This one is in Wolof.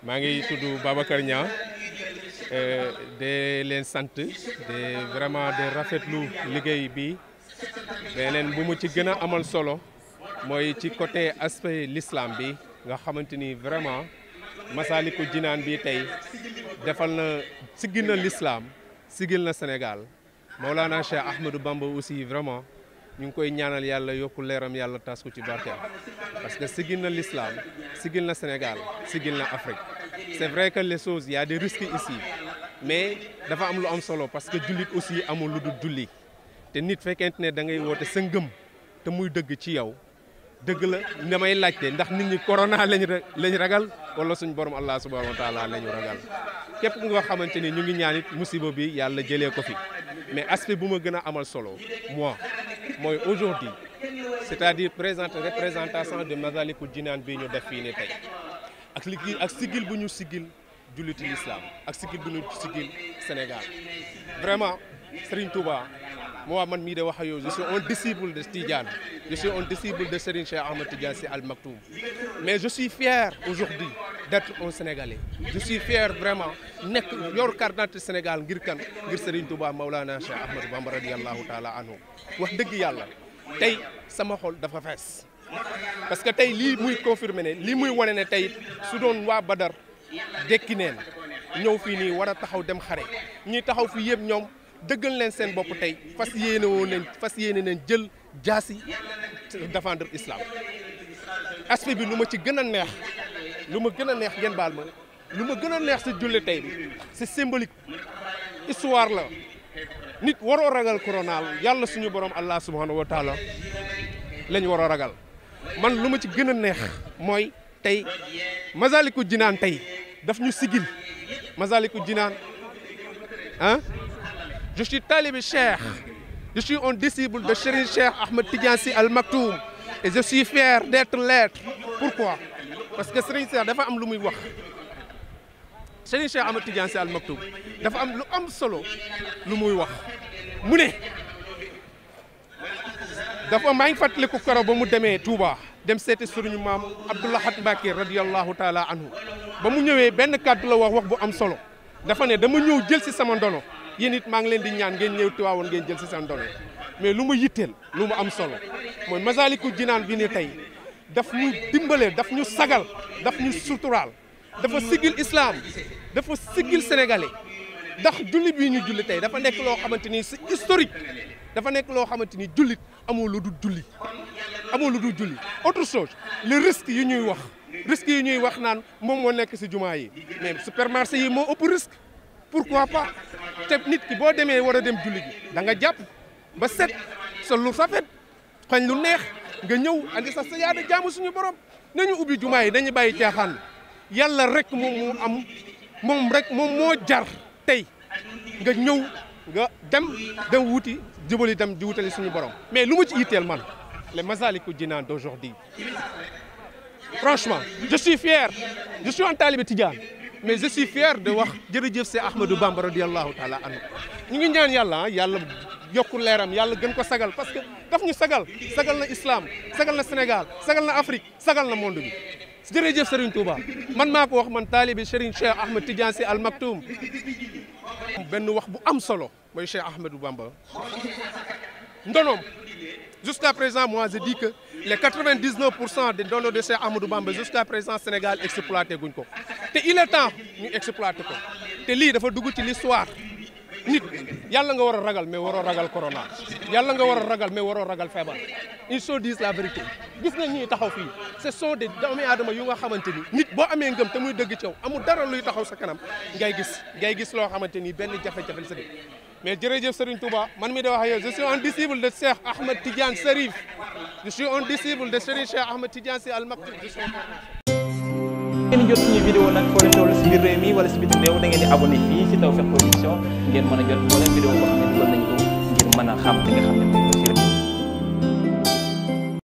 maa ngi tudd Babacar Niang de leen sant de vraiment de rafetlu liggéey bi beneen bu mu ci gën a amal solo mooy ci côté aspect l'islam bi nga xamante ni vraiment Massalikul Jinaan bi tey defal na sigil na l'islam sigil na Sénégal Maulana Cheikh Ahmadou Bamba aussi vraiment ñu ngi koy ñaanal yàlla yokku leeram yàlla tas ko ci barkeem parce que sigil na l'islam sigil na Sénégal sigil na Afrique c'est vrai que les choses il y a des risques ici mais dafa am lu am solo parce que jullit aussi amul lu dul julli te nit fekkente ne da ngay woote sa ngëm te muy dëgg ci yow dëgg la damay laajte ndax nit ñi corona lañ ragal wala suñ borom Allah subhanahu wa taala lañu ragal képp nga xamante ni ñu ngi ñaan it musiba bi yàlla jëlee ko fi mais aspect bu ma gën a amal solo moi mooy aujourd'hui c'est-à-dire représentation de Massalikul Jinaan bii ñu def fii ne tey ak sigil bu ñu sigil julliti l'islam ak sigil bu ñu sigil Sénégal vraiment Serigne Touba moo man mii de wax ak yow je suis un disciple de Tidiane je suis un disciple de Serigne Cheikh Ahmed Tidiane Sy Al Maktoum mais je suis fier aujourd'hui d'être un Sénégalais je suis fier vraiment nekk yor carte d'identité Sénégal ngir kan ngir Serigne Touba Maulana Cheikh Ahmadou Bamba radiyallahu taala anhu wax dëgg yàlla tey sama xol dafa fees parce que tey lii muy confirmer ne lii muy wane ne tey su doon waa Badar dekki neen ñëw fii nii war a taxaw dem xare ñi taxaw fii yëpp ñoom dëggal leen seen bopp tey fas yéene nañ jël jaasi défendre islam aspect bi lu ma ci gën a neex ngeen baal ma lu ma gën a neex si julli tey bi c'est symbolique histoire la nit waroo ragal corona yàlla suñu borom Allah subhanahu wa taala lañ waroo ragal man lu ma ci gën a neex mooy tey Massalikul Jinaan tey daf ñu sigil Massalikul Jinaan ah je suis talibé Cheikh je suis un disciple de Serigne Cheikh Ahmed Tidiane Sy Al Maktoum et je suis fier d'être l'être pourquoi parce que Serigne Cheikh dafa am lu muy wax Serigne Cheikh Ahmed Tidiane Sy Al Maktoum dafa am lu am solo lu muy wax mu ne dafa maa ngi fàttaliku karo ba mu demee Touba dem seeti suñu maam Abdou Lahad Mbacké radiyallahu taala anhu ba mu ñëwee benn kàddu la wax bu am solo dafa ne dama ñëw jël si sama ndono yéen it maa ngi leen di ñaan ngeen ñëw Tiwaawoon ngeen jël si seen ndono mais lu ma yitteel lu mu am solo mooy Massalikul Jinaan bi ne tey daf ñu dimbale daf ñu sagal daf ñu suturaal dafa sigil islam dafa sigil sénégalais ndax julli bii ñu julli tey dafa nekk loo xamante ni c'est historique dafa nekk loo xamante ni jullit amoo lu dul julli autre chose le risque yi ñuy wax naan moom moo nekk si jumaa yi mais supermarché yi moo ëpp risque pourquoi pas te nit ki boo demee war a dem julli gi da nga jàpp ba set sa lu rafet xañ lu neex nga ñëw andi sa yaada jaamu suñu borom nañu ubbi jumaa yi dañu bàyyi caaxaan yàlla rek moom moo am moom moo jar tey nga ñëw nga dem wuti jubali dem di wutali suñu borom mais lu ma ci yitteel man les Massalikul Jinaan d'aujourd'hui franchement je suis fier je suis un talibé Tidiane mais je suis fier de wax jërëjëf Cheikh Ahmadou Bamba radiyallahu taala anhu ñu ngi ñaan yàlla yokku leeram yàlla gën ko sagal parce que daf ñu sagal na islam sagal na Sénégal sagal na Afrique sagal na monde bi jërëjëf Serigne Touba man maa ko wax man taalibi Serigne Cheikh Ahmed Tidiane Sy Al Maktoum benn wax bu am solo mooy Cheikh Ahmadou Bamba ndonoom jusqu'à présent moi je dis que les 99% des ndono de Cheikh Ahmadou Bamba jusqu'à présent Sénégal exploité guñ ko te il est temps ñu exploité ko te lii dafa dugg ci l'histoire nit yàlla nga war a ragal mais waroo ragal corona yàlla nga war a ragal mais waroo ragal feebar il faut dire la vérité gis nga ñii taxaw fii ce sont des doomi aadama yu nga xamante ni nit boo amee ngëm te muy dëgg ci yow amul dara luy taxaw sa kanam ngay gis loo xamante ni benn jafe-jafe sa mais jërëjëf Serigne Touba man mi de wax ak yow je suis un disciple de Cheikh Ahmed Tidiane Serif je suis un disciple de Serigne Cheikh Ahmed Tidiane Sy Al Maktoum ngeen jot suñu vidéo nag foo leen toll si biir réew mi wala si bitim réew da ngeen di abonné fii si Tawfekh Production ngeen mën a jot moo leen vidéo boo xam ne dugal nañ ko ngir mën a xam li nga xam ne